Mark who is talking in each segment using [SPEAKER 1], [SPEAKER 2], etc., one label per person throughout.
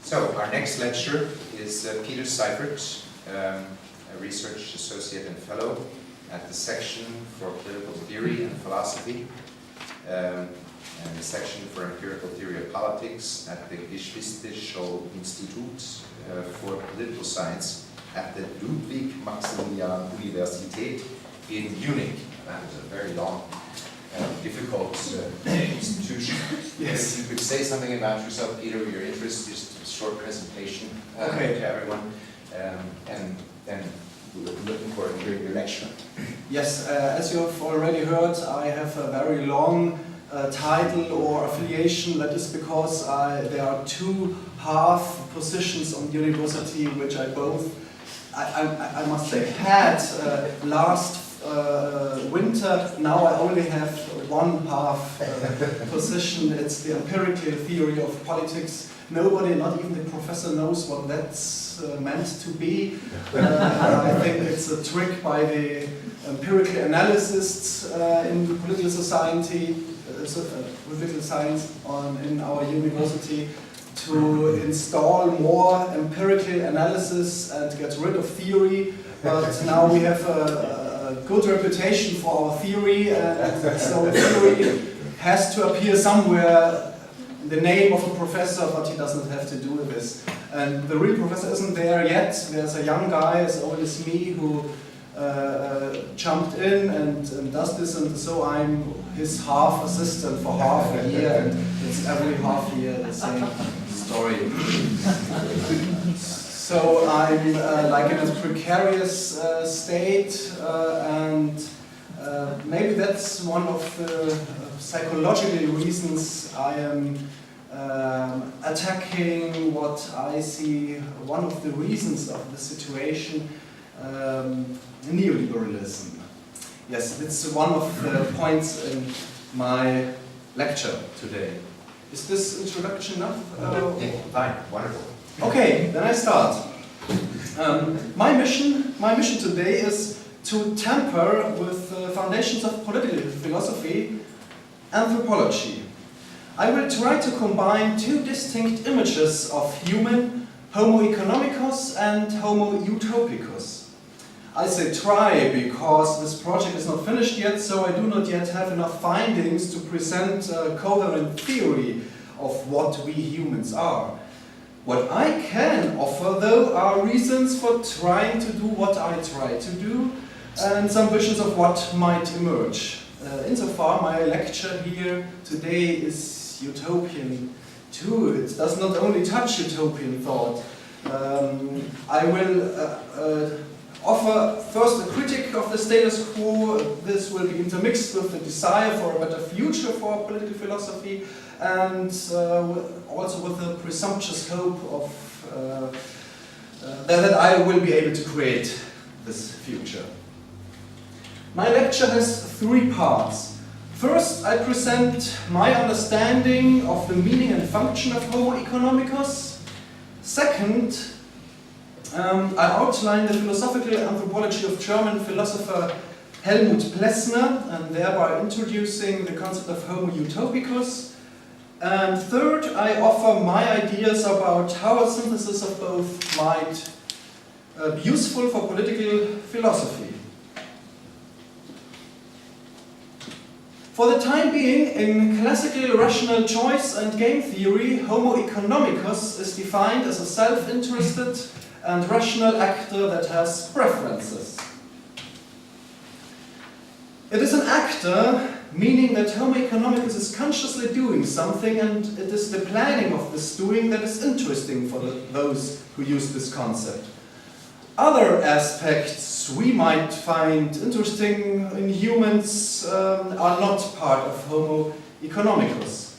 [SPEAKER 1] So, our next lecturer is Peter Seyferth, a research associate and fellow at the section for political theory and philosophy, and the section for empirical theory of politics at the Geschichtsschule Institut for political science at the Ludwig-Maximilian-Universität in Munich. That was a very long, difficult institution. Yes. If you could say something about yourself, Peter, your interest, just a short presentation to everyone, and then we're looking forward to hearing your lecture.
[SPEAKER 2] Yes, as you have already heard, I have a very long title or affiliation. That is because there are two half positions on the university, which I must say, had last winter. Now I only have one half position. It's the empirical theory of politics. Nobody, not even the professor, knows what that's meant to be. I think it's a trick by the empirical analysts in political society, political science in our university, to install more empirical analysis and get rid of theory. But now we have a good reputation for our theory, and so theory has to appear somewhere in the name of a professor, but he doesn't have to do with this. And the real professor isn't there yet. There's a young guy as old as me who jumped in and does this, and so I'm his half assistant for half a year, and it's every half year the same story. So I'm like in a precarious state, and maybe that's one of the psychological reasons I am attacking what I see, one of the reasons of the situation, neoliberalism. Yes, it's one of the points in my lecture today. Is this introduction enough?
[SPEAKER 1] Yeah, fine, wonderful.
[SPEAKER 2] Okay, then I start. My mission today is to tamper with the foundations of political philosophy, anthropology. I will try to combine two distinct images of human, Homo Economicus and Homo Utopicus. I say try because this project is not finished yet, so I do not yet have enough findings to present a coherent theory of what we humans are. What I can offer, though, are reasons for trying to do what I try to do, and some visions of what might emerge. Insofar, my lecture here today is utopian too. It does not only touch utopian thought. I will offer first a critique of the status quo. This will be intermixed with the desire for a better future for political philosophy, and also with the presumptuous hope of that I will be able to create this future. My lecture has three parts. First, I present my understanding of the meaning and function of Homo Economicus. Second, I outline the philosophical anthropology of German philosopher Helmut Plessner, and thereby introducing the concept of Homo Utopicus. And third, I offer my ideas about how a synthesis of both might be useful for political philosophy. For the time being, in classical rational choice and game theory, Homo Economicus is defined as a self-interested and rational actor that has preferences. It is an actor, meaning that Homo Economicus is consciously doing something, and it is the planning of this doing that is interesting for those who use this concept. Other aspects we might find interesting in humans are not part of Homo Economicus.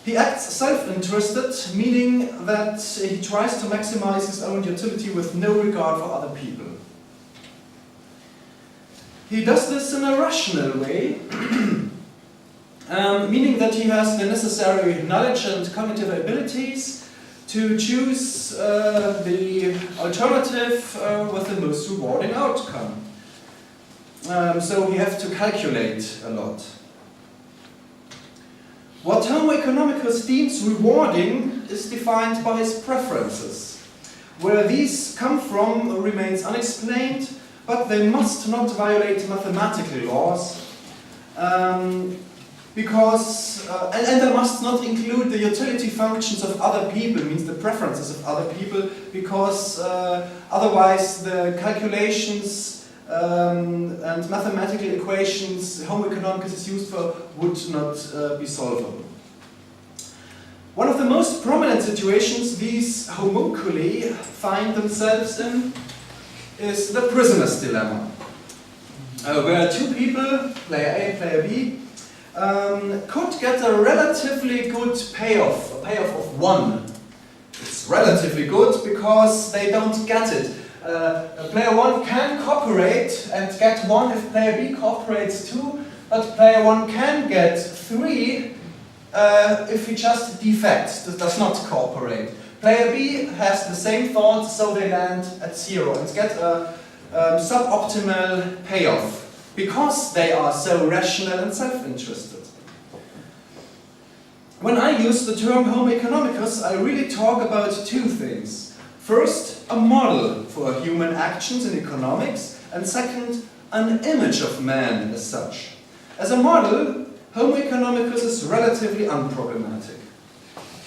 [SPEAKER 2] He acts self-interested, meaning that he tries to maximize his own utility with no regard for other people. He does this in a rational way, meaning that he has the necessary knowledge and cognitive abilities to choose the alternative with the most rewarding outcome. So we have to calculate a lot. What Homo Economicus deems rewarding is defined by his preferences. Where these come from remains unexplained, but they must not violate mathematical laws, because, and they must not include the utility functions of other people, means the preferences of other people, because otherwise the calculations and mathematical equations Homo economicus is used for would not be solvable. One of the most prominent situations these homunculi find themselves in is the prisoner's dilemma, where two people, player A and player B, could get a relatively good payoff, a payoff of 1. It's relatively good because they don't get it. Player 1 can cooperate and get 1 if player B cooperates too, but player 1 can get 3 if he just defects, does not cooperate. Player B has the same thought, so they land at 0 and get a suboptimal payoff because they are so rational and self-interested. When I use the term Homo economicus, I really talk about two things. First, a model for human actions in economics, and second, an image of man as such. As a model, Homo economicus is relatively unproblematic.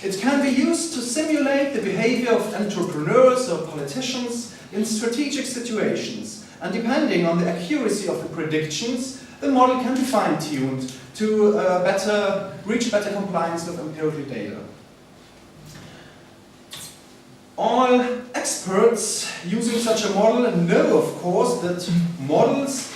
[SPEAKER 2] It can be used to simulate the behavior of entrepreneurs or politicians in strategic situations, and depending on the accuracy of the predictions, the model can be fine-tuned to reach better compliance with empirical data. All experts using such a model know, of course, that models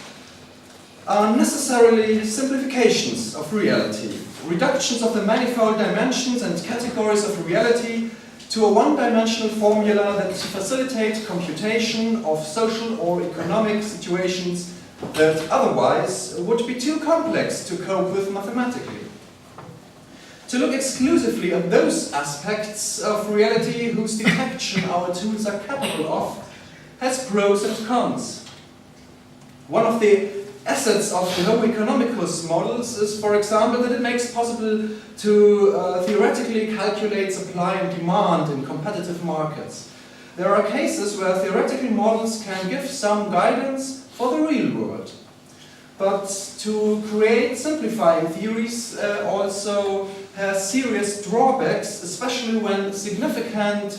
[SPEAKER 2] are necessarily simplifications of reality, reductions of the manifold dimensions and categories of reality to a one-dimensional formula that facilitate computation of social or economic situations that otherwise would be too complex to cope with mathematically. To look exclusively at those aspects of reality whose detection our tools are capable of has pros and cons. One of the assets of the Homo economicus models is, for example, that it makes possible to theoretically calculate supply and demand in competitive markets. There are cases where theoretical models can give some guidance for the real world. But to create simplifying theories also has serious drawbacks, especially when significant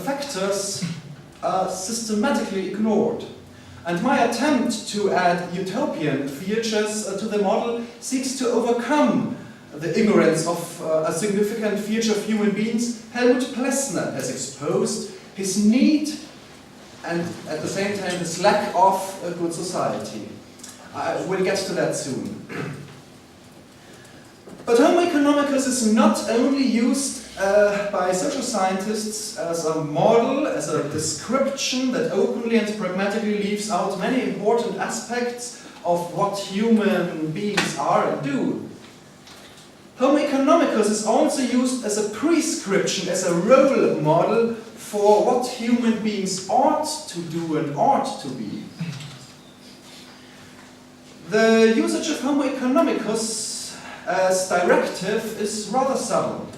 [SPEAKER 2] factors are systematically ignored. And my attempt to add utopian features to the model seeks to overcome the ignorance of a significant feature of human beings Helmut Plessner has exposed, his need and at the same time his lack of a good society. We'll get to that soon. But Homo economicus is not only used by social scientists as a model, as a description that openly and pragmatically leaves out many important aspects of what human beings are and do. Homo economicus is also used as a prescription, as a role model for what human beings ought to do and ought to be. The usage of Homo economicus as directive is rather subtle.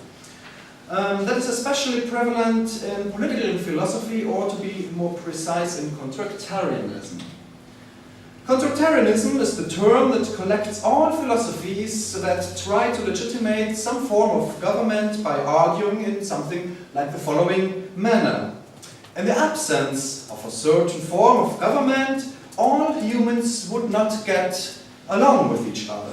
[SPEAKER 2] That is especially prevalent in political philosophy, or to be more precise, in contractarianism. Contractarianism is the term that collects all philosophies that try to legitimate some form of government by arguing in something like the following manner. In the absence of a certain form of government, all humans would not get along with each other.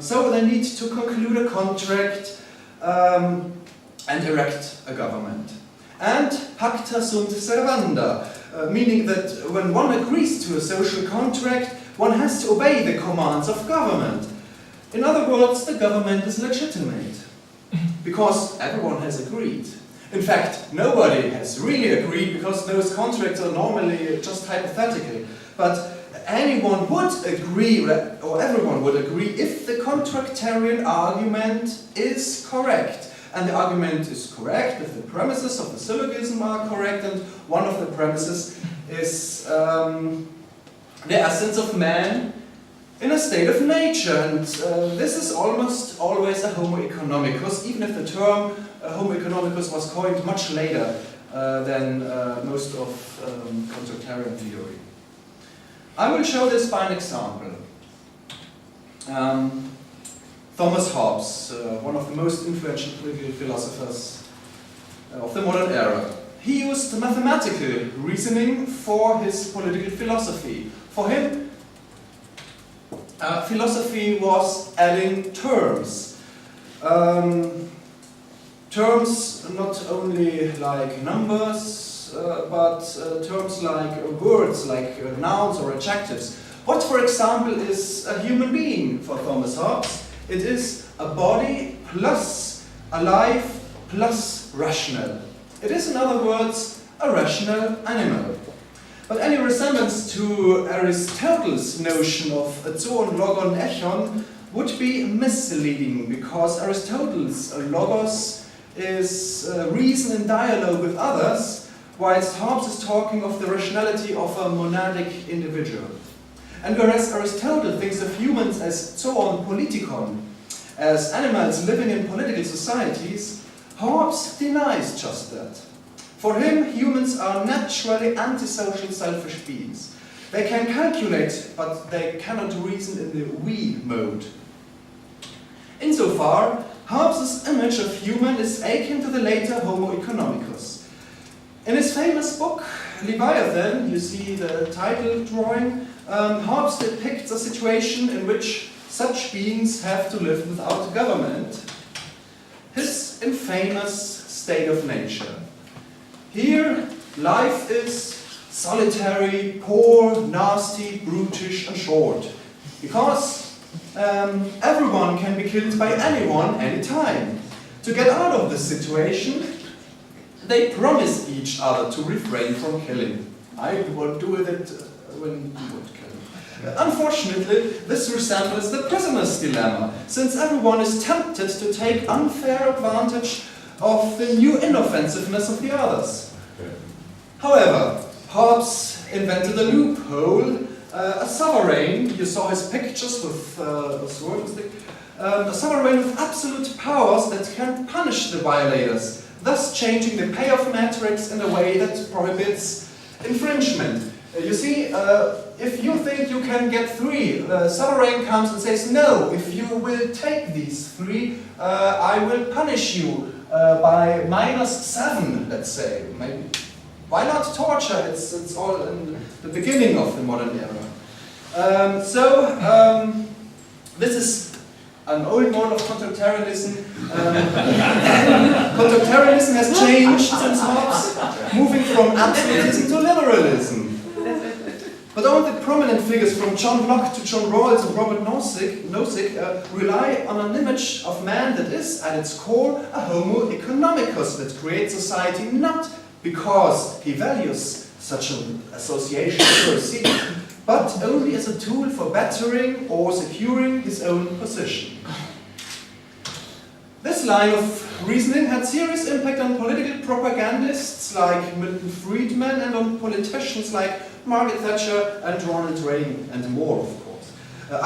[SPEAKER 2] So they need to conclude a contract and erect a government. And pacta sunt servanda, meaning that when one agrees to a social contract, one has to obey the commands of government. In other words, the government is legitimate, because everyone has agreed. In fact, nobody has really agreed, because those contracts are normally just hypothetical. But anyone would agree, or everyone would agree, if the contractarian argument is correct. And the argument is correct if the premises of the syllogism are correct, and one of the premises is the essence of man in a state of nature, and this is almost always a Homo Economicus, even if the term Homo Economicus was coined much later than most of contractarian theory. I will show this by an example. Thomas Hobbes, one of the most influential political philosophers of the modern era. He used mathematical reasoning for his political philosophy. For him, philosophy was adding terms. Terms not only like numbers, but terms like words, like nouns or adjectives. What, for example, is a human being for Thomas Hobbes? It is a body plus alive plus rational. It is, in other words, a rational animal. But any resemblance to Aristotle's notion of zoon, logon, echon would be misleading, because Aristotle's logos is reason in dialogue with others, whilst Hobbes is talking of the rationality of a monadic individual. And whereas Aristotle thinks of humans as zoon politikon, as animals living in political societies, Hobbes denies just that. For him, humans are naturally antisocial, selfish beings. They can calculate, but they cannot reason in the we mode. Insofar, Hobbes' image of human is akin to the later Homo Economicus. In his famous book, Leviathan, you see the title drawing, Hobbes depicts a situation in which such beings have to live without government. His infamous state of nature. Here, life is solitary, poor, nasty, brutish, and short. Because everyone can be killed by anyone, anytime. To get out of this situation, they promise each other to refrain from killing. I will do it when you would kill. Unfortunately, this resembles the prisoner's dilemma, since everyone is tempted to take unfair advantage of the new inoffensiveness of the others. However, Hobbes invented a loophole. A sovereign, you saw his pictures with a sword, a sovereign with absolute powers that can punish the violators, thus changing the payoff matrix in a way that prohibits infringement. You see, if you think you can get 3, the sovereign comes and says, no, if you will take these 3, I will punish you by -7, let's say. Maybe. Why not torture? It's all in the beginning of the modern era. This is an old model of contractarianism. Contractarianism has changed since Hobbes, moving from absolutism to liberalism. But all the prominent figures from John Locke to John Rawls and Robert Nozick rely on an image of man that is, at its core, a Homo Economicus that creates society not because he values such an association per se, but only as a tool for bettering or securing his own position. This line of reasoning had serious impact on political propagandists like Milton Friedman and on politicians like Margaret Thatcher and Ronald Reagan and more, of course.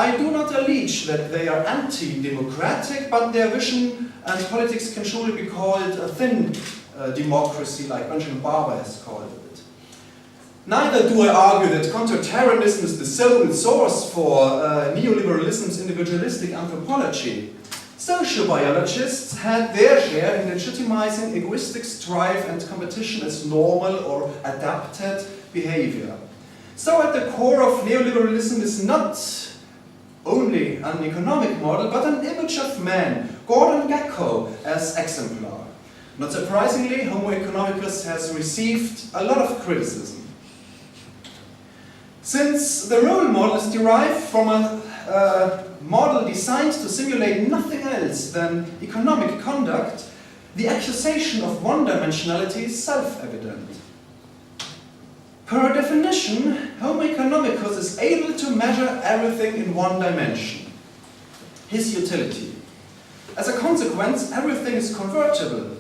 [SPEAKER 2] I do not allege that they are anti-democratic, but their vision and politics can surely be called a thin democracy, like Benjamin Barber has called it. Neither do I argue that contractarianism is the sole source for neoliberalism's individualistic anthropology. Sociobiologists had their share in legitimizing egoistic strife and competition as normal or adapted behavior. So at the core of neoliberalism is not only an economic model, but an image of man, Gordon Gekko as exemplar. Not surprisingly, Homo Economicus has received a lot of criticism. Since the role model is derived from a model designed to simulate nothing else than economic conduct, the accusation of one-dimensionality is self-evident. Per definition, Homo Economicus is able to measure everything in one dimension, his utility. As a consequence, everything is convertible.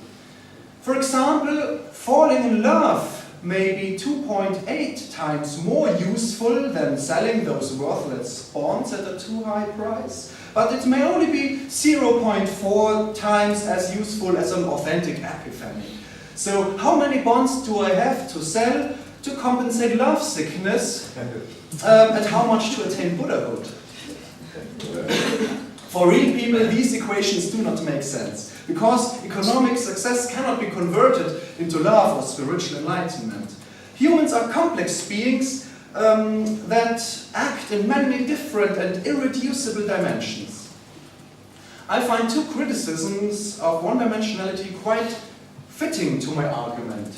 [SPEAKER 2] For example, falling in love may be 2.8 times more useful than selling those worthless bonds at a too high price, but it may only be 0.4 times as useful as an authentic epiphany. So how many bonds do I have to sell to compensate love sickness, and how much to attain Buddhahood? For real people, these equations do not make sense, because economic success cannot be converted into love or spiritual enlightenment. Humans are complex beings that act in many different and irreducible dimensions. I find two criticisms of one-dimensionality quite fitting to my argument.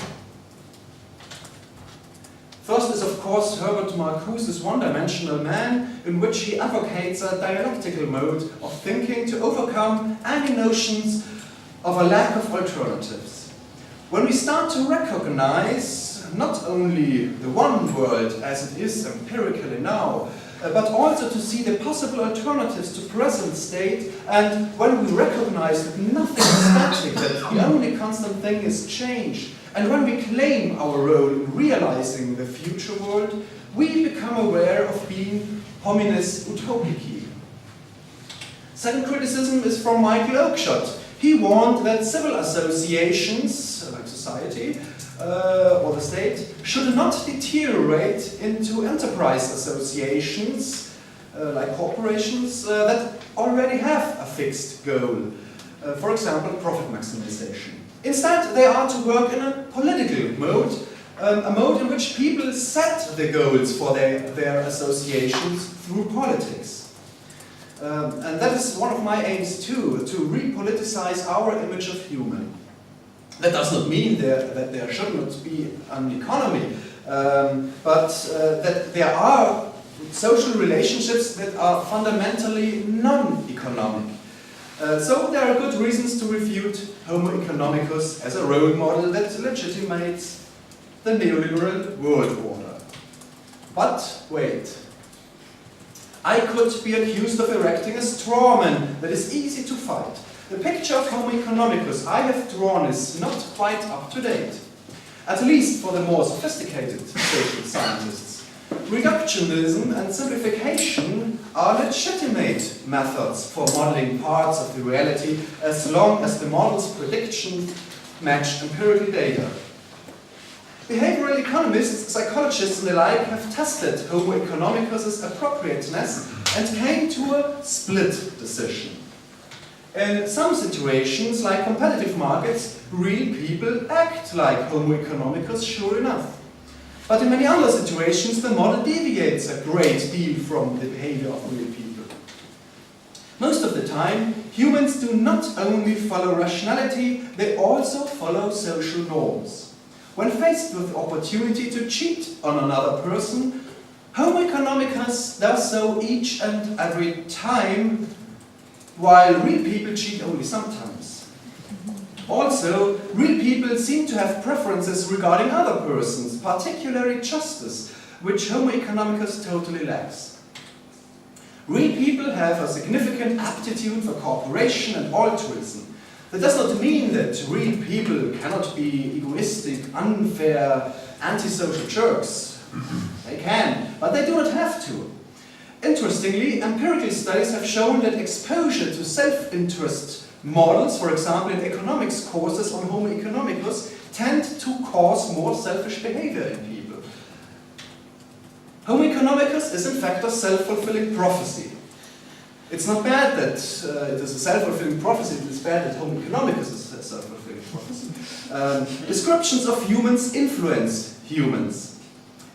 [SPEAKER 2] First is, of course, Herbert Marcuse's one-dimensional man, in which he advocates a dialectical mode of thinking to overcome any notions of a lack of alternatives. When we start to recognize not only the one world as it is empirically now, but also to see the possible alternatives to present state, and when we recognize that nothing is static, that the only constant thing is change, and when we claim our role in realizing the future world, we become aware of being homines utopici. Second criticism is from Michael Oakeshott. He warned that civil associations, like society or the state, should not deteriorate into enterprise associations, like corporations, that already have a fixed goal. For example, profit maximization. Instead, they are to work in a political mode, a mode in which people set the goals for their associations through politics. And that is one of my aims too, to repoliticize our image of human. That does not mean that there should not be an economy, but that there are social relationships that are fundamentally non-economic. So there are good reasons to refute Homo Economicus as a role model that legitimates the neoliberal world order. But wait. I could be accused of erecting a straw man that is easy to fight. The picture of Homo Economicus I have drawn is not quite up to date, at least for the more sophisticated social scientists. Reductionism and simplification are legitimate methods for modeling parts of the reality as long as the model's predictions match empirical data. Behavioral economists, psychologists and the like have tested Homo Economicus' appropriateness and came to a split decision. In some situations, like competitive markets, real people act like Homo Economicus, sure enough. But in many other situations, the model deviates a great deal from the behavior of real people. Most of the time, humans do not only follow rationality, they also follow social norms. When faced with the opportunity to cheat on another person, Homo Economicus does so each and every time, while real people cheat only sometimes. Also, real people seem to have preferences regarding other persons, particularly justice, which Homo Economicus totally lacks. Real people have a significant aptitude for cooperation and altruism. That does not mean that real people cannot be egoistic, unfair, antisocial jerks. They can, but they do not have to. Interestingly, empirical studies have shown that exposure to self-interest models, for example in economics courses on Homo Economicus, tend to cause more selfish behavior in people. Homo Economicus is in fact a self-fulfilling prophecy. It's not bad that it is a self-fulfilling prophecy, it is bad that Homo Economicus is a self-fulfilling prophecy. Descriptions of humans influence humans.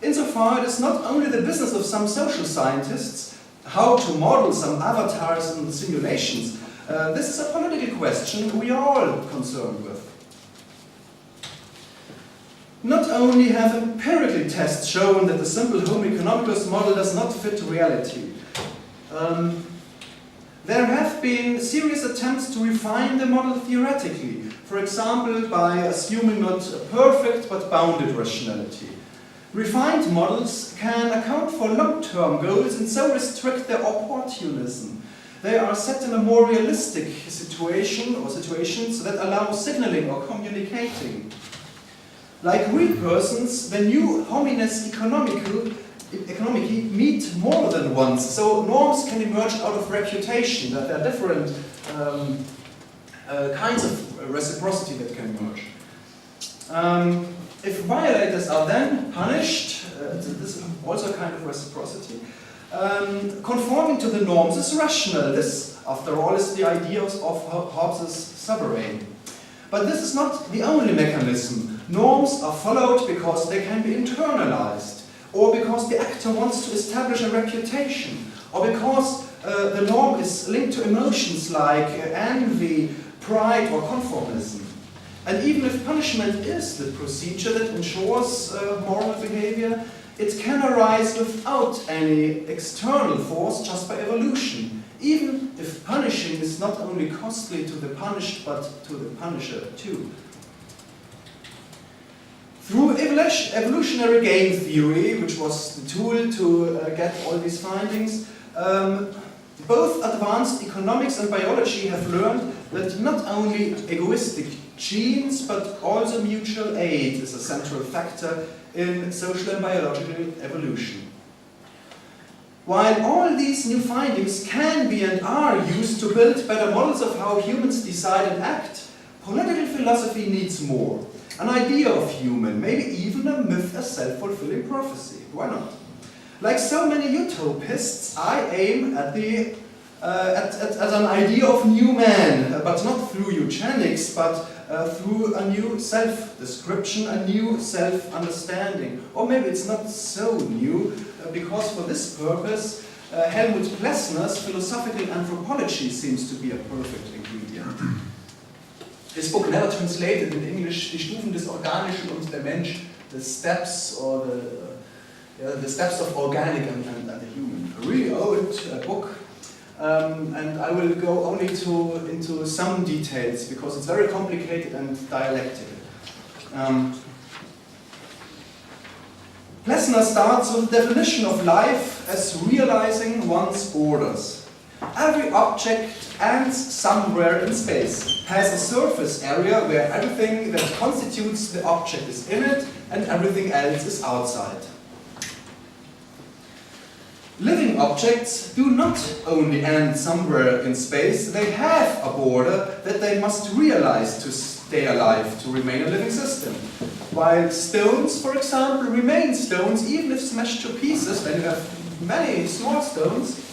[SPEAKER 2] Insofar, it is not only the business of some social scientists how to model some avatars and simulations. This is a political question we are all concerned with. Not only have empirical tests shown that the simple Homo Economicus model does not fit reality, there have been serious attempts to refine the model theoretically, for example by assuming not a perfect but bounded rationality. Refined models can account for long-term goals and so restrict their opportunism. They are set in a more realistic situation or situations that allow signaling or communicating. Like real persons, the new homines economici meet more than once. So norms can emerge out of reputation, that there are different kinds of reciprocity that can emerge. If violators are then punished, this is also a kind of reciprocity, conforming to the norms is rational. This, after all, is the idea of Hobbes' sovereign. But this is not the only mechanism. Norms are followed because they can be internalized, or because the actor wants to establish a reputation, or because the norm is linked to emotions like envy, pride, or conformism. And even if punishment is the procedure that ensures moral behavior, it can arise without any external force, just by evolution, even if punishing is not only costly to the punished, but to the punisher too. Through evolutionary game theory, which was the tool to get all these findings, both advanced economics and biology have learned that not only egoistic genes, but also mutual aid is a central factor in social and biological evolution. While all these new findings can be and are used to build better models of how humans decide and act, political philosophy needs more. An idea of human, maybe even a myth, a self-fulfilling prophecy. Why not? Like so many utopists, I aim at an idea of new man, but not through eugenics, but through a new self-description, a new self-understanding. Or maybe it's not so new, because for this purpose, Helmut Plessner's philosophical anthropology seems to be a perfect ingredient. His book never translated in English, Die Stufen des Organischen und der Mensch, the steps or the steps of organic and the human. A really old book. And I will go only into some details because it's very complicated and dialectical. Plessner starts with the definition of life as realizing one's borders. Every object ends somewhere in space, has a surface area where everything that constitutes the object is in it and everything else is outside. Living objects do not only end somewhere in space, they have a border that they must realize to stay alive, to remain a living system. While stones, for example, remain stones even if smashed to pieces, then you have many small stones.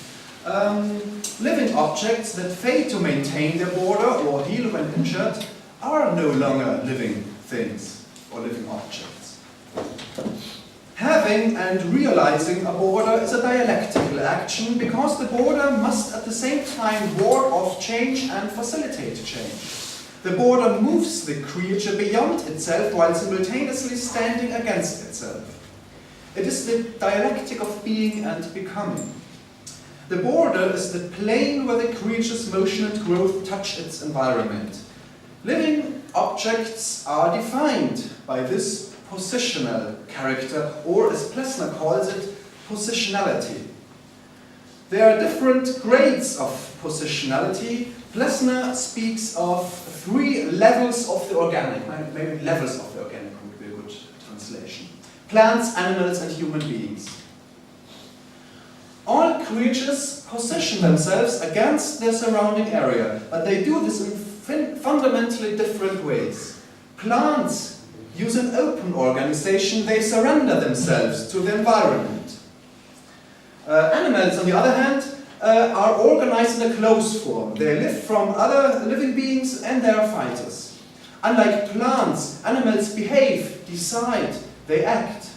[SPEAKER 2] Living objects that fail to maintain their border or heal when injured are no longer living things or living objects. Having and realizing a border is a dialectical action because the border must at the same time ward off change and facilitate change. The border moves the creature beyond itself while simultaneously standing against itself. It is the dialectic of being and becoming. The border is the plane where the creature's motion and growth touch its environment. Living objects are defined by this positional character, or as Plessner calls it, positionality. There are different grades of positionality. Plessner speaks of 3 levels of the organic, maybe levels of the organic would be a good translation. Plants, animals, and human beings. All creatures position themselves against their surrounding area, but they do this in fundamentally different ways. Plants use an open organization, they surrender themselves to the environment. Animals, on the other hand, are organized in a closed form. They live from other living beings and they are fighters. Unlike plants, animals behave, decide, they act.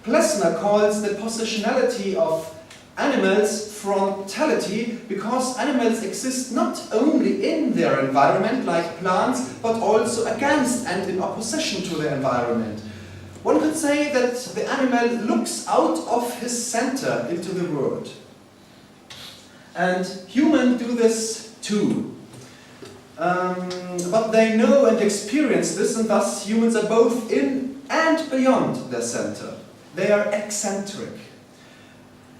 [SPEAKER 2] Plessner calls the positionality of animals frontality because animals exist not only in their environment like plants, but also against and in opposition to their environment. One could say that the animal looks out of his center into the world. And humans do this too. But they know and experience this, and thus humans are both in and beyond their center. They are eccentric.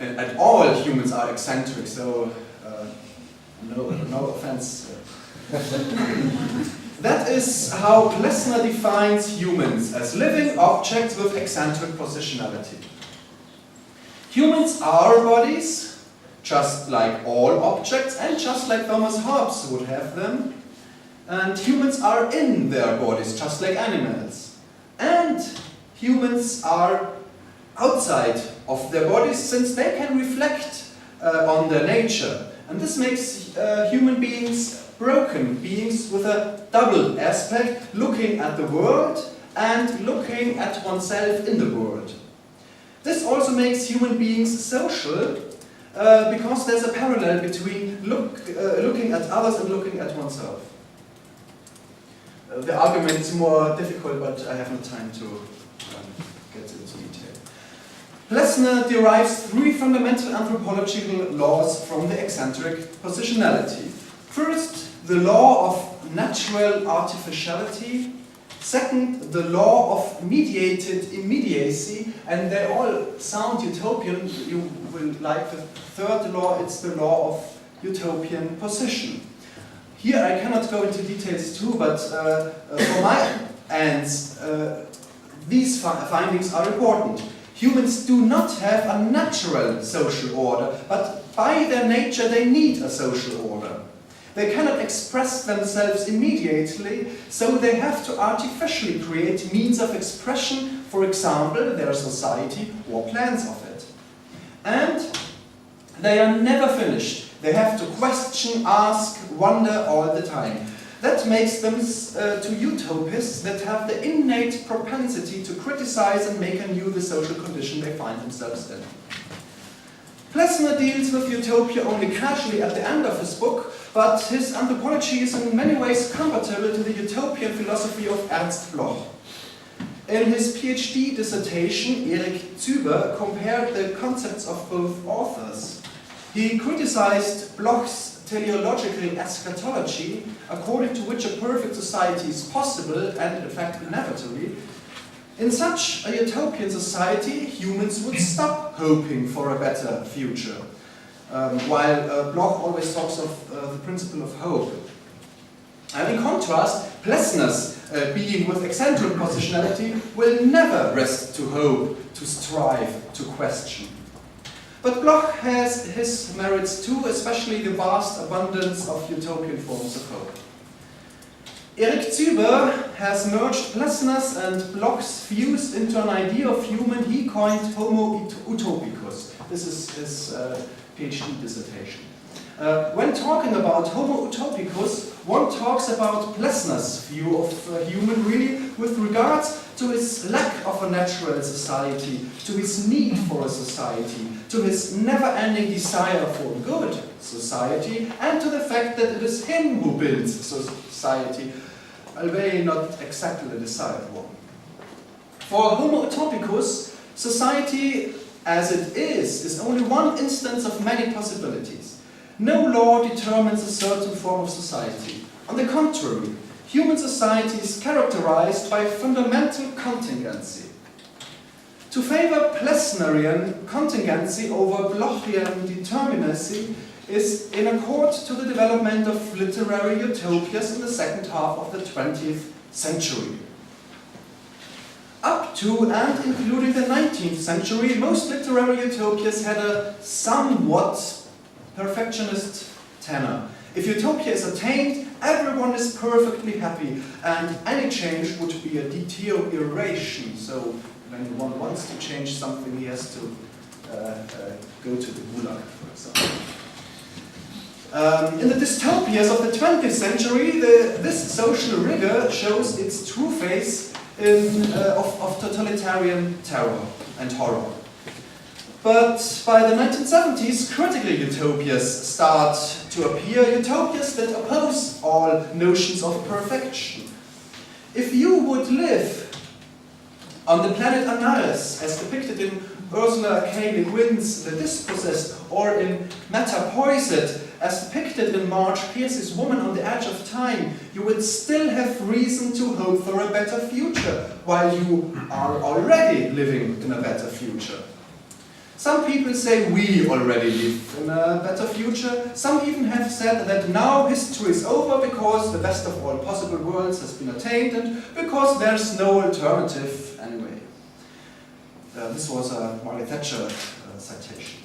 [SPEAKER 2] And all humans are eccentric, so no offense That is how Plessner defines humans, as living objects with eccentric positionality. Humans are bodies, just like all objects, and just like Thomas Hobbes would have them. And humans are in their bodies, just like animals. And humans are outside of their bodies, since they can reflect on their nature. And this makes human beings broken beings with a double aspect, looking at the world and looking at oneself in the world. This also makes human beings social, because there's a parallel between looking at others and looking at oneself. The argument is more difficult, but I have no time to get into detail. Plessner derives three fundamental anthropological laws from the eccentric positionality. First, the law of natural artificiality. Second, the law of mediated immediacy, and they all sound utopian. You will like the third law, it's the law of utopian position. Here I cannot go into details too, but for my ends, these findings are important. Humans do not have a natural social order, but by their nature they need a social order. They cannot express themselves immediately, so they have to artificially create means of expression, for example, their society or plans of it. And they are never finished. They have to question, ask, wonder all the time. That makes them to utopists that have the innate propensity to criticize and make anew the social condition they find themselves in. Plessner deals with utopia only casually at the end of his book, but his anthropology is in many ways compatible to the utopian philosophy of Ernst Bloch. In his PhD dissertation, Erik Züber compared the concepts of both authors. He criticized Bloch's teleological eschatology, according to which a perfect society is possible and, in fact, inevitable. In such a utopian society, humans would stop hoping for a better future, while Bloch always talks of the principle of hope. And in contrast, Plessner's being with eccentric positionality will never rest to hope, to strive, to question. But Bloch has his merits too, especially the vast abundance of utopian forms of hope. Erik Züber has merged Plessner's and Bloch's views into an idea of human he coined Homo Economicus. This is his PhD dissertation. When talking about Homo Utopicus, one talks about Plessner's view of human really with regards to his lack of a natural society, to his need for a society, to his never-ending desire for a good society, and to the fact that it is him who builds society, albeit not exactly the desired one. For Homo Utopicus, society as it is only one instance of many possibilities. No law determines a certain form of society. On the contrary, human society is characterized by fundamental contingency. To favor Plessnerian contingency over Blochian determinacy is in accord to the development of literary utopias in the second half of the 20th century. Up to and including the 19th century, most literary utopias had a somewhat perfectionist tenor. If utopia is attained, everyone is perfectly happy, and any change would be a deterioration. So when one wants to change something, he has to go to the gulag, for example. In the dystopias of the 20th century, this social rigor shows its true face of totalitarian terror and horror. But by the 1970s, critical utopias start to appear, utopias that oppose all notions of perfection. If you would live on the planet Anaris, as depicted in Ursula K. Le Guin's The Dispossessed, or in Metapoiset, as depicted in Marge Pierce's Woman on the Edge of Time, you would still have reason to hope for a better future, while you are already living in a better future. Some people say we already live in a better future. Some even have said that now history is over because the best of all possible worlds has been attained and because there's no alternative anyway. This was a Margaret Thatcher citation.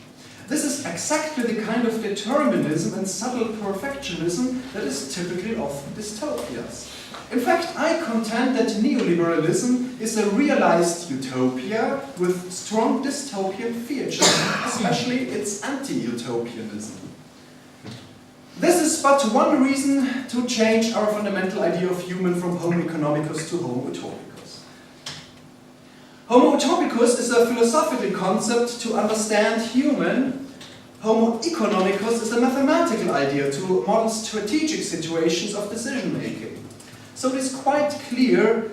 [SPEAKER 2] This is exactly the kind of determinism and subtle perfectionism that is typically of dystopias. In fact, I contend that neoliberalism is a realized utopia with strong dystopian features, especially its anti-utopianism. This is but one reason to change our fundamental idea of human from Homo Economicus to Homo Utopicus. Homo Utopicus is a philosophical concept to understand human. Homo Economicus is a mathematical idea to model strategic situations of decision-making. So it is quite clear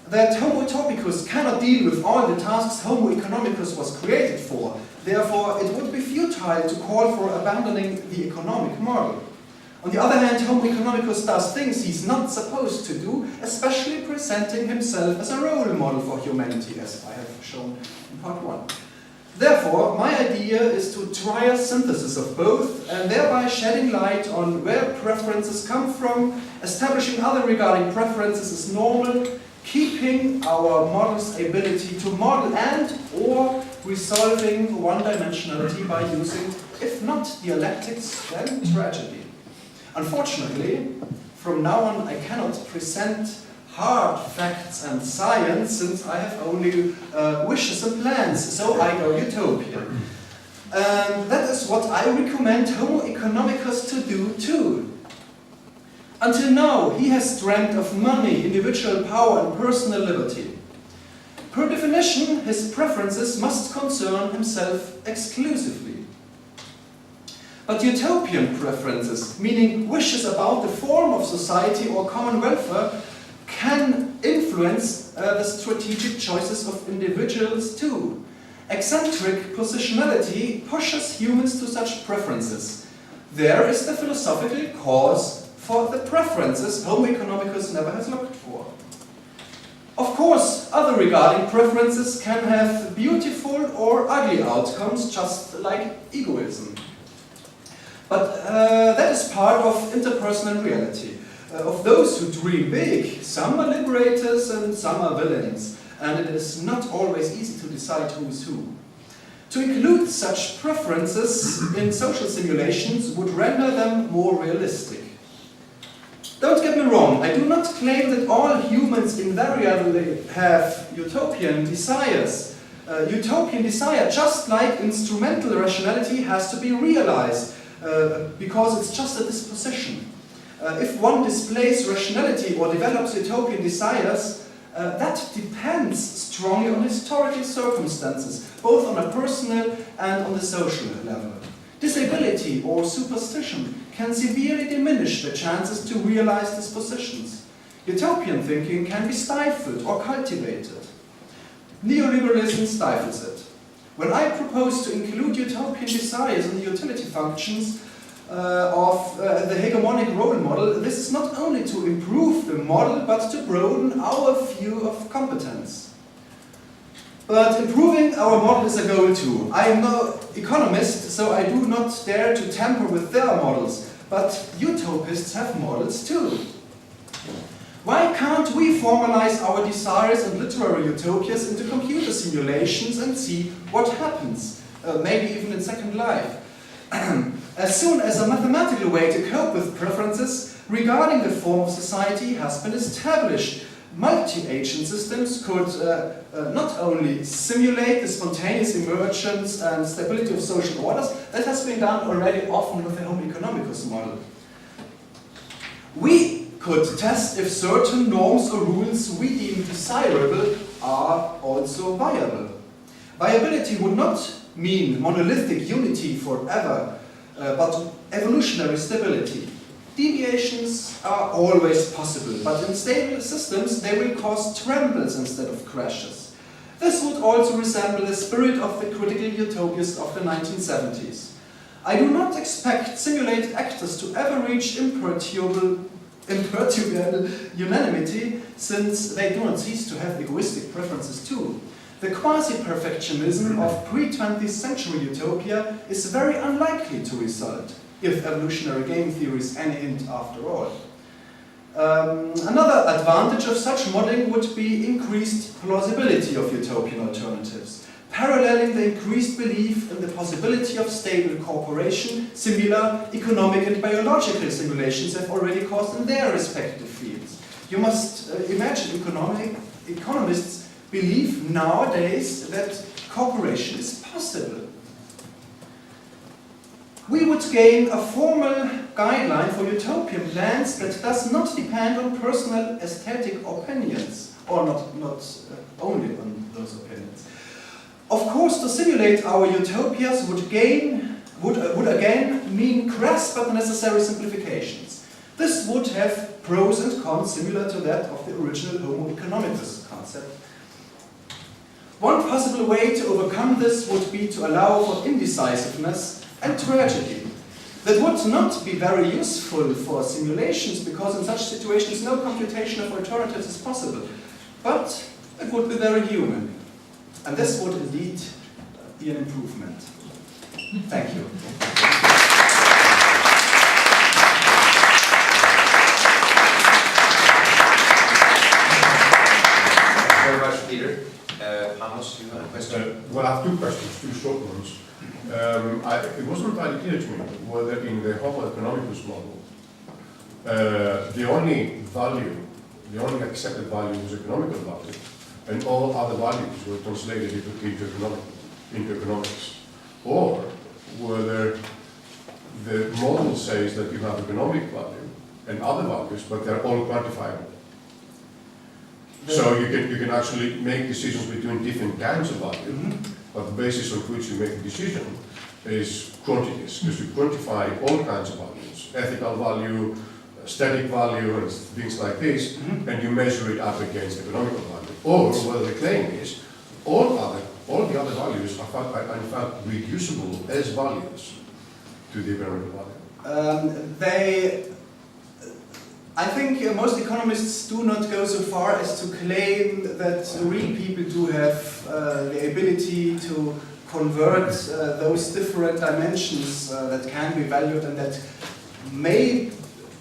[SPEAKER 2] that Homo Utopicus cannot deal with all the tasks Homo Economicus was created for. Therefore, it would be futile to call for abandoning the economic model. On the other hand, Homo Economicus does things he's not supposed to do, especially presenting himself as a role model for humanity, as I have shown in part 1. Therefore, my idea is to try a synthesis of both and thereby shedding light on where preferences come from, establishing other regarding preferences as normal, keeping our model's ability to model and or resolving one-dimensionality by using, if not dialectics, then tragedy. Unfortunately, from now on I cannot present hard facts and science, since I have only wishes and plans, so I go utopian. That is what I recommend Homo Economicus to do too. Until now, he has dreamt of money, individual power and personal liberty. Per definition, his preferences must concern himself exclusively. But utopian preferences, meaning wishes about the form of society or common welfare, can influence the strategic choices of individuals too. Eccentric positionality pushes humans to such preferences. There is the philosophical cause for the preferences Homo Economicus never has looked for. Of course, other regarding preferences can have beautiful or ugly outcomes, just like egoism. But that is part of interpersonal reality. Of those who dream big, some are liberators and some are villains, and it is not always easy to decide who is who. To include such preferences in social simulations would render them more realistic. Don't get me wrong, I do not claim that all humans invariably have utopian desires. Utopian desire, just like instrumental rationality, has to be realized, because it's just a disposition. If one displays rationality or develops utopian desires, that depends strongly on historical circumstances, both on a personal and on the social level. Disability or superstition can severely diminish the chances to realize dispositions. Utopian thinking can be stifled or cultivated. Neoliberalism stifles it. When I propose to include utopian desires in the utility functions of the hegemonic role model, this is not only to improve the model, but to broaden our view of competence. But improving our model is a goal too. I am no economist, so I do not dare to tamper with their models, but utopists have models too. Why can't we formalize our desires and literary utopias into computer simulations and see what happens, maybe even in Second Life? As soon as a mathematical way to cope with preferences regarding the form of society has been established, multi-agent systems could not only simulate the spontaneous emergence and stability of social orders, that has been done already often with the Homo Economicus model. We could test if certain norms or rules we deem desirable are also viable. Viability would not mean monolithic unity forever, but evolutionary stability. Deviations are always possible, but in stable systems they will cause trembles instead of crashes. This would also resemble the spirit of the critical utopias of the 1970s. I do not expect simulated actors to ever reach imperturbable unanimity, since they do not cease to have egoistic preferences too. the quasi-perfectionism of pre-20th century utopia is very unlikely to result, if evolutionary game theory is any hint after all. Another advantage of such modeling would be increased plausibility of utopian alternatives, paralleling the increased belief in the possibility of stable cooperation. Similar economic and biological simulations have already caused in their respective fields. You must imagine economists believe nowadays that cooperation is possible. We would gain a formal guideline for utopian plans that does not depend on personal aesthetic opinions, or not only on those opinions. Of course, to simulate our utopias would again mean crass but necessary simplifications. This would have pros and cons similar to that of the original Homo Economicus concept. One possible way to overcome this would be to allow for indecisiveness and tragedy. That would not be very useful for simulations, because in such situations no computation of alternatives is possible. But it would be very human. And this would indeed be an improvement. Thank you.
[SPEAKER 1] Thank you very much, Peter. Hannes, you have a question?
[SPEAKER 3] Well, I have two questions, two short ones. It wasn't entirely clear to me whether in the Homo Economicus model, the only accepted value was economical value, and all other values were translated into economics. Or whether the model says that you have economic value and other values, but they're all quantifiable. So you can actually make decisions between different kinds of value, but the basis on which you make the decision is quantities, because you quantify all kinds of values, ethical value, aesthetic value, and things like this, and you measure it up against economical value. Or whether the claim is all the other values are in fact reducible as values to the economical value.
[SPEAKER 2] I think most economists do not go so far as to claim that real people do have the ability to convert those different dimensions that can be valued and that may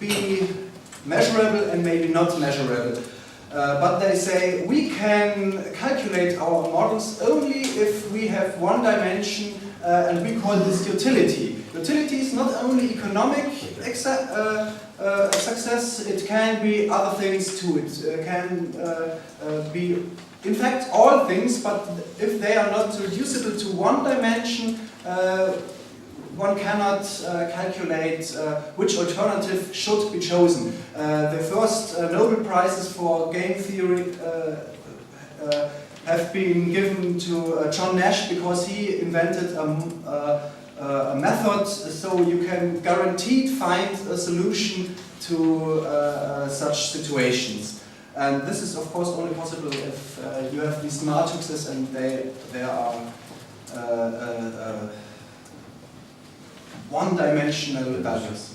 [SPEAKER 2] be measurable and maybe not measurable. But they say we can calculate our models only if we have one dimension, and we call this utility. Utility is not only economic success, it can be other things too. It can be, in fact, all things, but if they are not reducible to one dimension, one cannot calculate which alternative should be chosen. The first Nobel Prizes for game theory have been given to John Nash because he invented a method so you can guaranteed find a solution to such situations. And this is of course only possible if you have these matrices and they are one-dimensional values.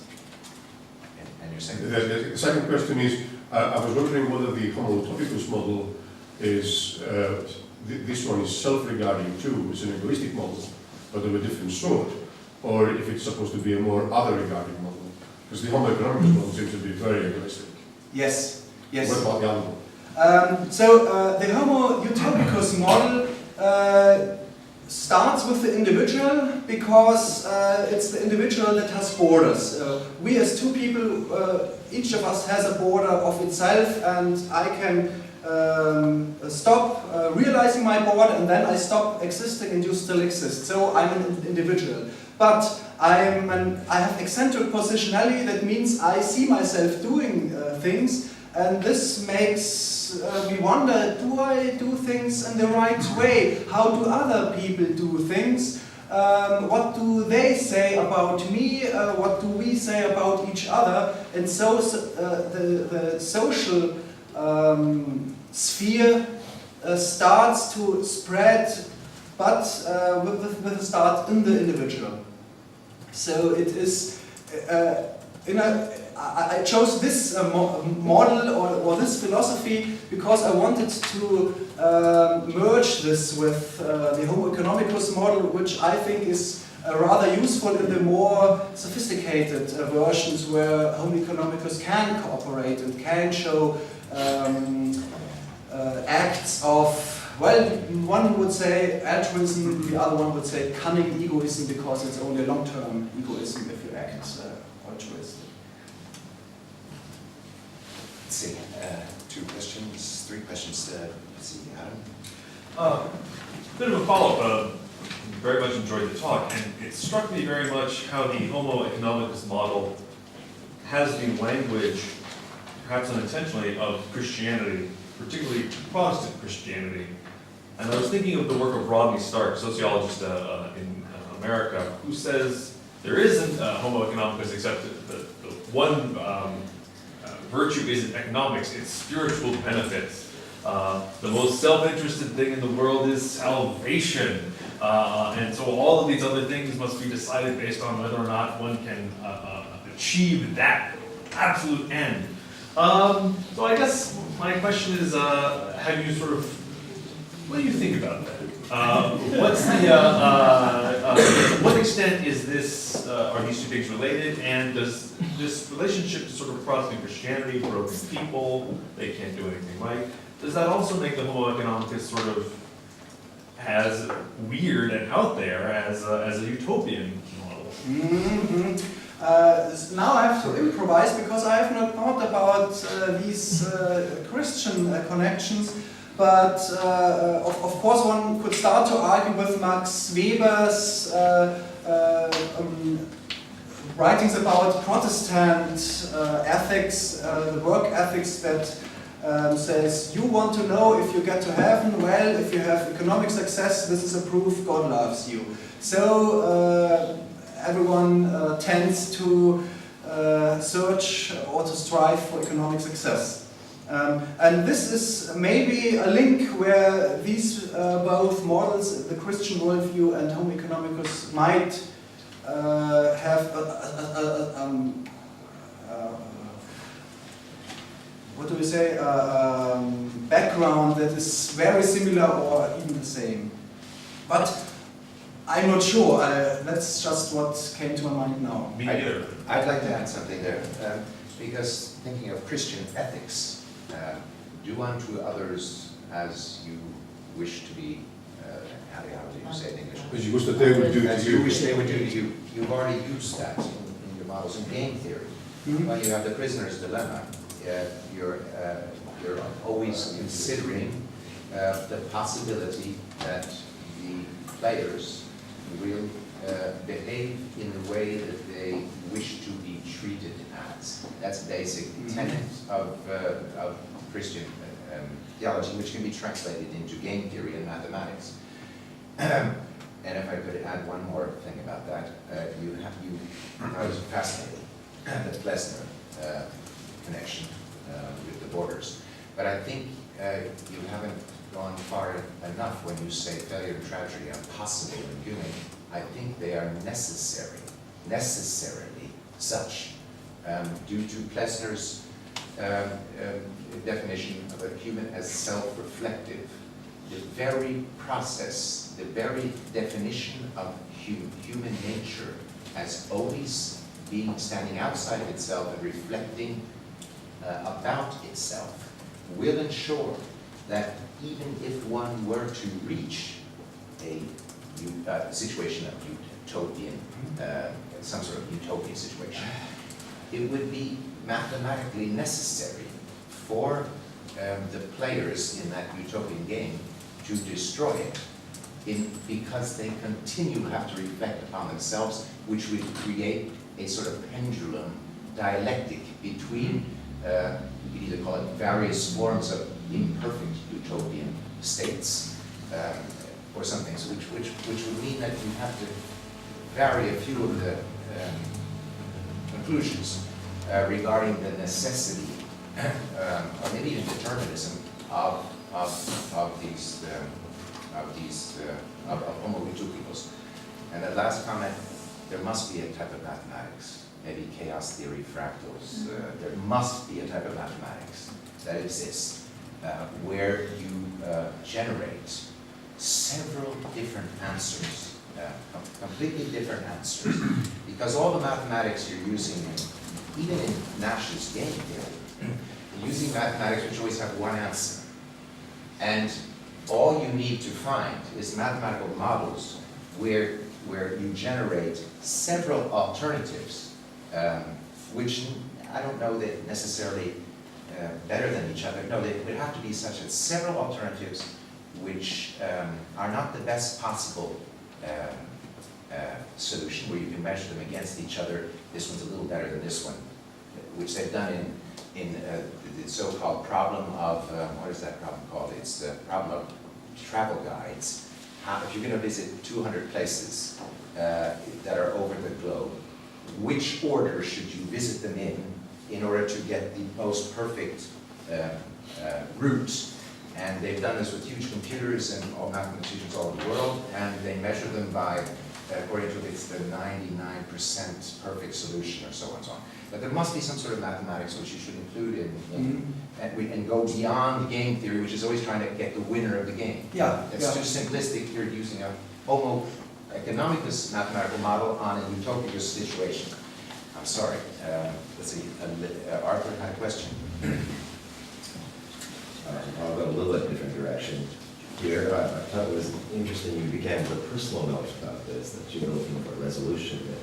[SPEAKER 1] And your second
[SPEAKER 3] question? The second question is, I was wondering whether the Homo Utopicus model is, this one is self-regarding too, it's an egoistic model, but of a different sort, or if it's supposed to be a more other-regarding model. Because the Homo Economicus model seems to be very egoistic.
[SPEAKER 2] Yes, yes.
[SPEAKER 3] What about the other one?
[SPEAKER 2] The Homo Utopicus model starts with the individual because it's the individual that has borders. We as two people, each of us has a border of itself, and I can stop realizing my border and then I stop existing and you still exist. So I'm an individual. But I have eccentric positionality, that means I see myself doing things, and this makes me wonder, do I do things in the right way? How do other people do things? What do they say about me? What do we say about each other? And so the social sphere starts to spread, but with a start in the individual. So it is, I chose this model or this philosophy because I wanted to merge this with the Homo Economicus model, which I think is rather useful in the more sophisticated versions where Homo Economicus can cooperate and can show acts of, well, one would say altruism, the other one would say cunning egoism, because it's only a long-term egoism if you act altruistic.
[SPEAKER 1] Let's see, 2 questions, 3 questions. Let's see, Adam.
[SPEAKER 4] Bit of a follow-up. Very much enjoyed the talk, and it struck me very much how the Homo Economicus model has the language, perhaps unintentionally, of Christianity, particularly Protestant Christianity. And I was thinking of the work of Rodney Stark, sociologist in America, who says there isn't Homo Economicus except the one virtue isn't economics, it's spiritual benefits. The most self-interested thing in the world is salvation. And so all of these other things must be decided based on whether or not one can achieve that absolute end. So I guess my question is, have you sort of, what do you think about that? What's the, to what extent is this, are these 2 things related, and does this relationship to sort of Protestant Christianity, broken people, they can't do anything right, does that also make the Homo Economicus sort of as weird and out there as a utopian model?
[SPEAKER 2] Now I have to improvise because I have not thought about these Christian connections, but of course one could start to argue with Max Weber's writings about Protestant ethics, the work ethics that says, you want to know if you get to heaven, well, if you have economic success, this is a proof God loves you. So everyone tends to search or to strive for economic success. And this is maybe a link where these both models, the Christian worldview and Homo Economicus, might have what do we say, background that is very similar or even the same. But I'm not sure. That's just what came to my mind now.
[SPEAKER 1] I'd like to add something there, because thinking of Christian ethics, do unto others as you wish to be, how do you say it in English?
[SPEAKER 3] As you wish that they would do
[SPEAKER 1] As
[SPEAKER 3] to
[SPEAKER 1] you
[SPEAKER 3] you.
[SPEAKER 1] wish they would do to you. You've already used that in your models in game theory. When you have the prisoner's dilemma, you're always considering the possibility that the players will behave in the way that they wish to be treated as. That's a basic tenet of Christian theology, which can be translated into game theory and mathematics. And if I could add one more thing about that, I was fascinated the Plessner connection with the borders. But I think you haven't gone far enough when you say failure and tragedy are possible and human. I think they are necessarily such, due to Plessner's definition of a human as self-reflective. The very process, the very definition of human nature as always standing outside of itself and reflecting about itself will ensure that even if one were to reach a situation of utopian, some sort of utopian situation, it would be mathematically necessary for the players in that utopian game to destroy it, because they continue to have to reflect upon themselves, which would create a sort of pendulum dialectic between, you could either call it various forms of imperfect utopian states, or something, so which would mean that you have to vary a few of the conclusions regarding the necessity, or maybe even determinism of Homo Utopicus. And the last comment, there must be a type of mathematics maybe chaos theory, fractals. There must be a type of mathematics that exists where you generate several different answers, completely different answers, because all the mathematics you're using, even in Nash's game theory, you're using mathematics which always have one answer. And all you need to find is mathematical models where you generate several alternatives, which I don't know that necessarily better than each other. No, they would have to be such that several alternatives which are not the best possible solution, where you can measure them against each other. This one's a little better than this one, which they've done in the so-called problem of, what is that problem called? It's the problem of travel guides. If you're going to visit 200 places that are over the globe, which order should you visit them in order to get the most perfect route? And they've done this with huge computers and all mathematicians all over the world, and they measure them by, according to it's the 99% perfect solution, or so on and so on. But there must be some sort of mathematics which you should include and go beyond the game theory, which is always trying to get the winner of the game.
[SPEAKER 2] Yeah,
[SPEAKER 1] It's too simplistic. You're using a Homo Economicus mathematical model on a Utopicus situation. I'm sorry. Let's see. Arthur had a question.
[SPEAKER 5] I'll go a little bit different direction here. I thought it was interesting you began with a personal note about this, that you were looking for a resolution, that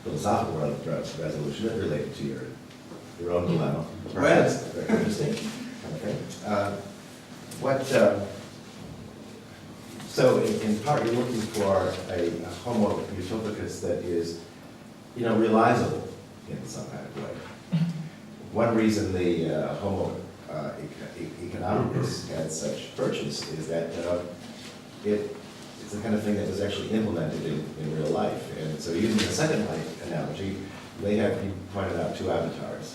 [SPEAKER 5] philosophical resolution that related to your own dilemma. Perhaps very interesting. Okay. So in part you're looking for a Homo Utopicus that is, realizable in some kind of way. One reason the Homo Economicus had such purchase is that it's the kind of thing that was actually implemented in real life. And so using the Second Life analogy, you pointed out two avatars,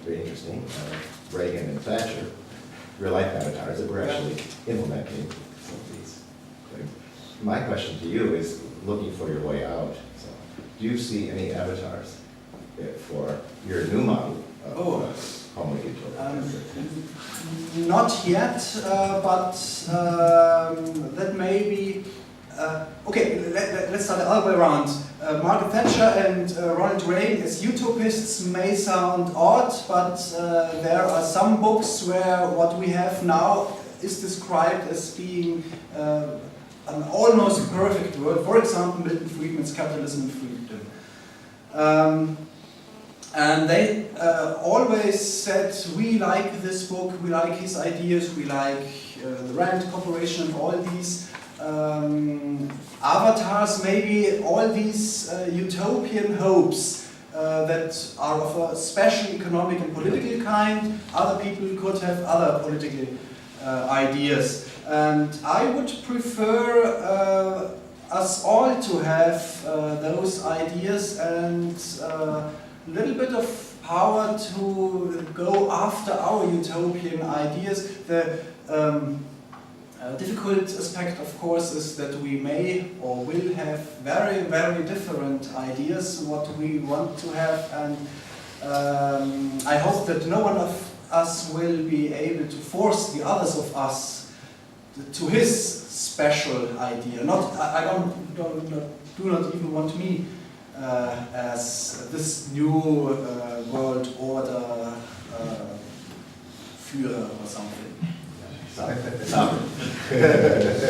[SPEAKER 5] very interesting, Reagan and Thatcher, real life avatars that were actually implementing some of these things. My question to you is looking for your way out. So, do you see any avatars for your new model of Homo Economicus?
[SPEAKER 2] Not yet, but that may be... okay, let's start the other way around. Margaret Thatcher and Ronald Reagan as utopists may sound odd, but there are some books where what we have now is described as being an almost perfect world. For example, Milton Friedman's Capitalism and Freedom. And they always said, we like this book, we like his ideas, we like the Rand Corporation and all these avatars, maybe all these utopian hopes that are of a special economic and political kind. Other people could have other political ideas. And I would prefer us all to have those ideas and a little bit of power to go after our utopian ideas. The difficult aspect, of course, is that we may or will have very, very different ideas what we want to have, and I hope that no one of us will be able to force the others of us to his special idea. I do not even want me as this new world order Führer or something.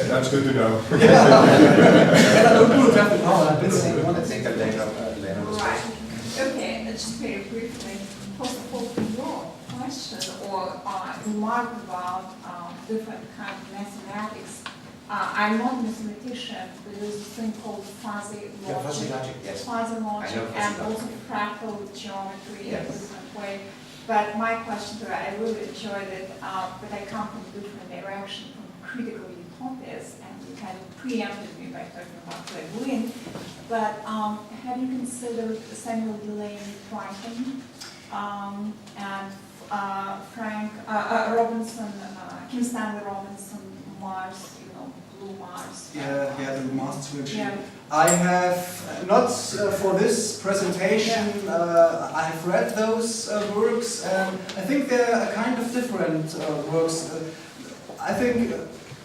[SPEAKER 3] That's good to know.
[SPEAKER 2] And I don't do it have the power.
[SPEAKER 1] I think that Lena was
[SPEAKER 6] Right.
[SPEAKER 1] right.
[SPEAKER 6] Okay, just very briefly, first of all, your question or remark about different kind of mathematics. I'm not a mathematician, but there's this thing called fuzzy logic.
[SPEAKER 1] Yeah, fuzzy logic, yes.
[SPEAKER 6] Fuzzy logic,
[SPEAKER 1] I know fuzzy
[SPEAKER 6] and
[SPEAKER 1] logic.
[SPEAKER 6] also fractal geometry in a
[SPEAKER 1] Yes.
[SPEAKER 6] different way. But my question to I really enjoyed it, but I come from a different direction, from critical utopias, and you kind of preempted me by talking about Leviathan. But have you considered Samuel Delaney Triton and Frank Robinson, Kim Stanley Robinson, Mars, Blue Mars?
[SPEAKER 2] Yeah, the master switch.
[SPEAKER 6] Yeah.
[SPEAKER 2] I have not for this presentation. I've read those works, and I think they're kind of different works. I think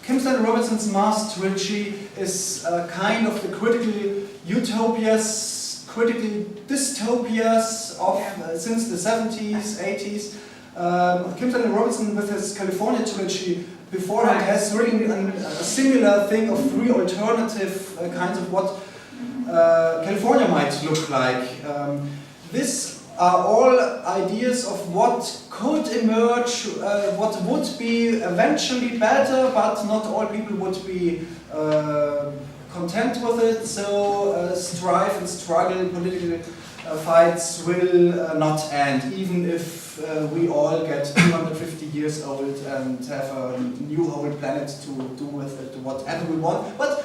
[SPEAKER 2] Kim Stanley Robinson's Mars trilogy is kind of the critical utopias, critical dystopias of since the 70s, 80s. Kim Stanley Robinson with his California trilogy beforehand has written a similar thing of three alternative kinds of what California might look like. These are all ideas of what could emerge, what would be eventually better, but not all people would be content with it. So strife and struggle, political fights will not end, even if we all get 250 years old and have a new whole planet to do with it whatever we want. But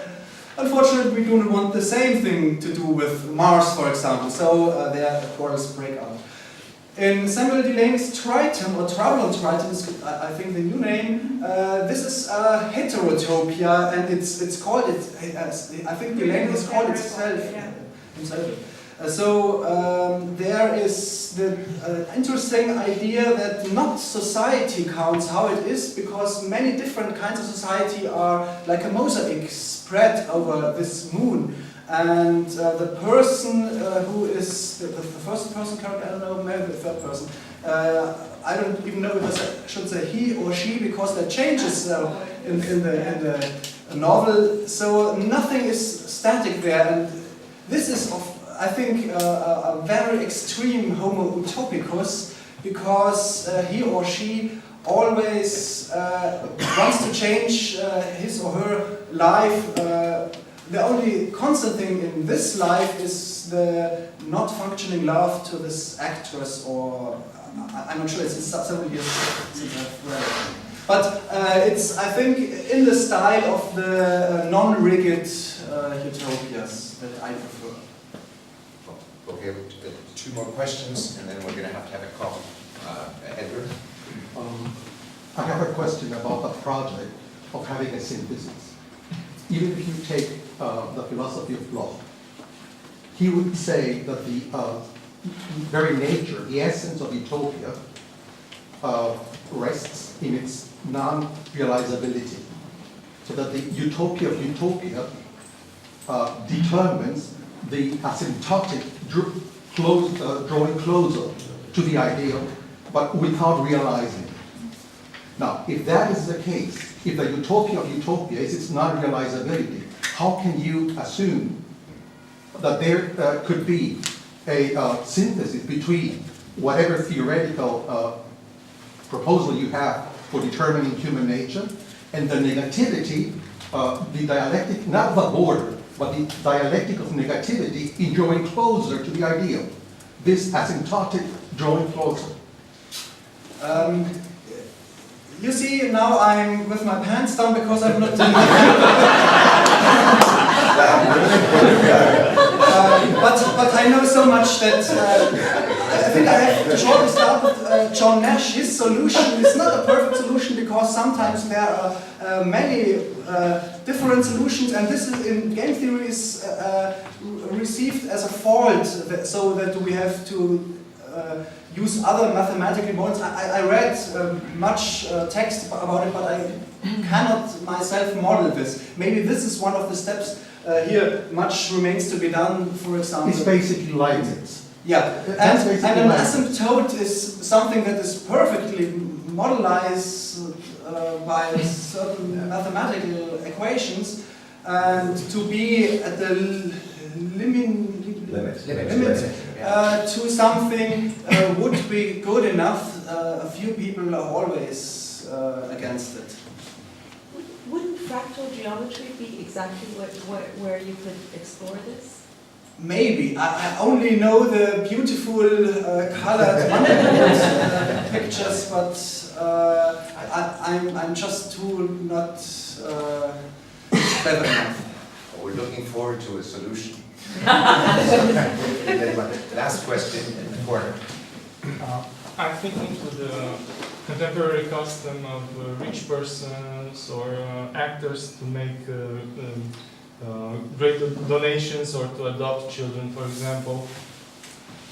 [SPEAKER 2] unfortunately, we don't want the same thing to do with Mars, for example. So there quarrels break out. In Samuel Delaney's Triton, or Trouble on Triton is, I think, the new name. This is a heterotopia, and it's called it. I think Delaney has called it himself. So there is the interesting idea that not society counts how it is, because many different kinds of society are like a mosaic spread over this moon. And the person who is the first person character, I don't know, maybe the third person, I don't even know if I should say he or she, because there changes in the novel. So nothing is static there, and this is I think a very extreme Homo Utopicus, because he or she always wants to change his or her life. The only constant thing in this life is the not functioning love to this actress, or I'm not sure, it's several years since I've read it. But it's, I think, in the style of the non-rigid utopias that I prefer.
[SPEAKER 1] Okay, two more questions, and then we're going to have a call. Edward?
[SPEAKER 7] I have a question about the project of having a synthesis. Even if you take the philosophy of Bloch, he would say that the very nature, the essence of utopia, rests in its non-realizability. So that the utopia of utopia determines the asymptotic drawing closer to the ideal, but without realizing it. Now, if that is the case, if the utopia of utopia is its non-realizability, how can you assume that there could be a synthesis between whatever theoretical proposal you have for determining human nature and the negativity, the dialectic, not the border, but the dialectic of negativity in drawing closer to the ideal? This asymptotic drawing closer.
[SPEAKER 2] You see, now I'm with my pants down because I'm not doing it. But I know so much that I think I have to shortly start with John Nash. His solution is not a perfect solution, because sometimes there are many different solutions, and this is, in game theory is received as a fault, so that we have to use other mathematical models. I read much text about it, but I cannot myself model this. Maybe this is one of the steps here. Much remains to be done, for example.
[SPEAKER 7] It's basically Leibniz.
[SPEAKER 2] Yeah, and an asymptote is something that is perfectly modelized by certain mathematical equations, and to be at the limit to something would be good enough. A few people are always against it.
[SPEAKER 8] Wouldn't fractal geometry be exactly where you could explore this?
[SPEAKER 2] Maybe. I only know the beautiful colored pictures, but I'm just too not clever enough.
[SPEAKER 1] We're looking forward to a solution. Last question in the corner.
[SPEAKER 9] I think into the contemporary custom of rich persons or actors to make great donations or to adopt children, for example.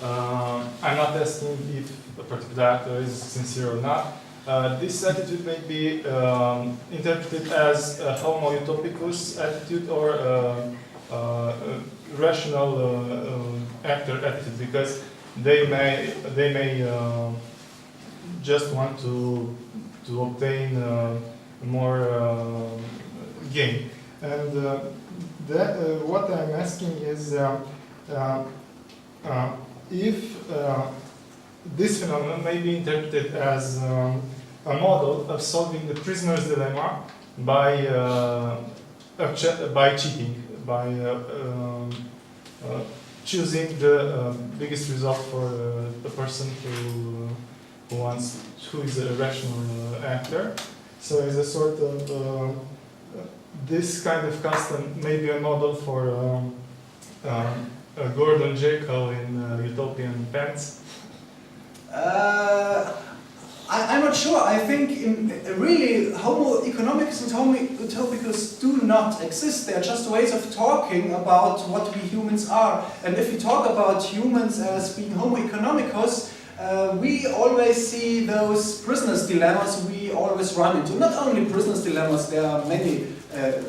[SPEAKER 9] I'm not asking if a particular actor is sincere or not. This attitude may be interpreted as a Homo Utopicus attitude or a rational actor attitude, because they may just want to obtain more gain. And what I'm asking is if this phenomenon may be interpreted as a model of solving the prisoner's dilemma by cheating, by choosing the biggest result for the person who is a rational actor. So it's a sort of this kind of custom may be a model for Gordon Jekyll in Utopian Pants.
[SPEAKER 2] I'm not sure. I think really Homo Economicus and Homo Utopicus do not exist. They are just ways of talking about what we humans are. And if we talk about humans as being Homo Economicus, we always see those prisoners' dilemmas we always run into. Not only prisoners' dilemmas, there are many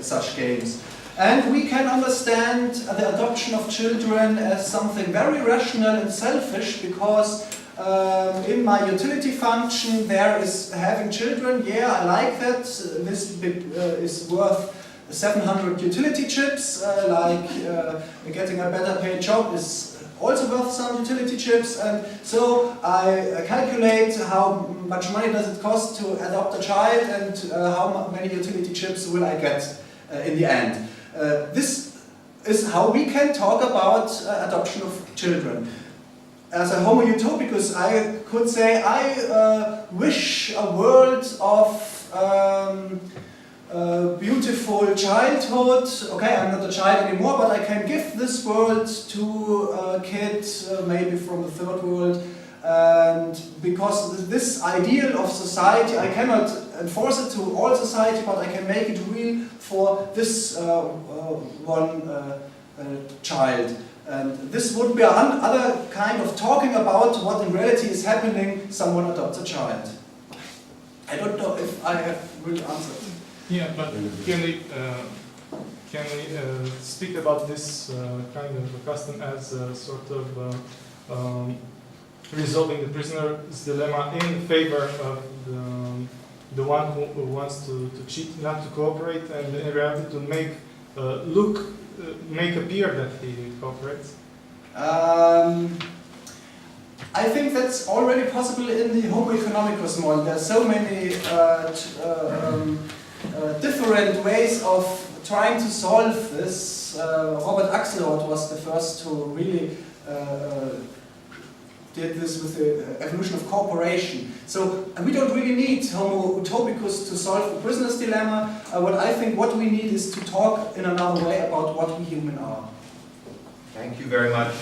[SPEAKER 2] such games. And we can understand the adoption of children as something very rational and selfish, because in my utility function there is having children. Yeah, I like that. This bit is worth 700 utility chips. Getting a better paid job is also worth some utility chips, and so I calculate how much money does it cost to adopt a child, and how many utility chips will I get in the end. This is how we can talk about adoption of children. As a Homo Utopicus, I could say I wish a world of beautiful childhood. Okay, I'm not a child anymore, but I can give this world to a kid, maybe from the third world. And because this ideal of society, I cannot enforce it to all society, but I can make it real for this one child. And this would be another kind of talking about what in reality is happening. Someone adopts a child. I don't know if I have really answered.
[SPEAKER 9] Yeah, but can we speak about this kind of custom as a sort of resolving the prisoner's dilemma in favor of the one who wants to cheat, not to cooperate, and in reality to make appear that he cooperates?
[SPEAKER 2] I think that's already possible in the Homo Economicus model. There are so many different ways of trying to solve this. Robert Axelrod was the first to really did this with the evolution of cooperation. So we don't really need Homo Utopicus to solve the prisoner's dilemma. What we need is to talk in another way about what we human are.
[SPEAKER 1] Thank you very much.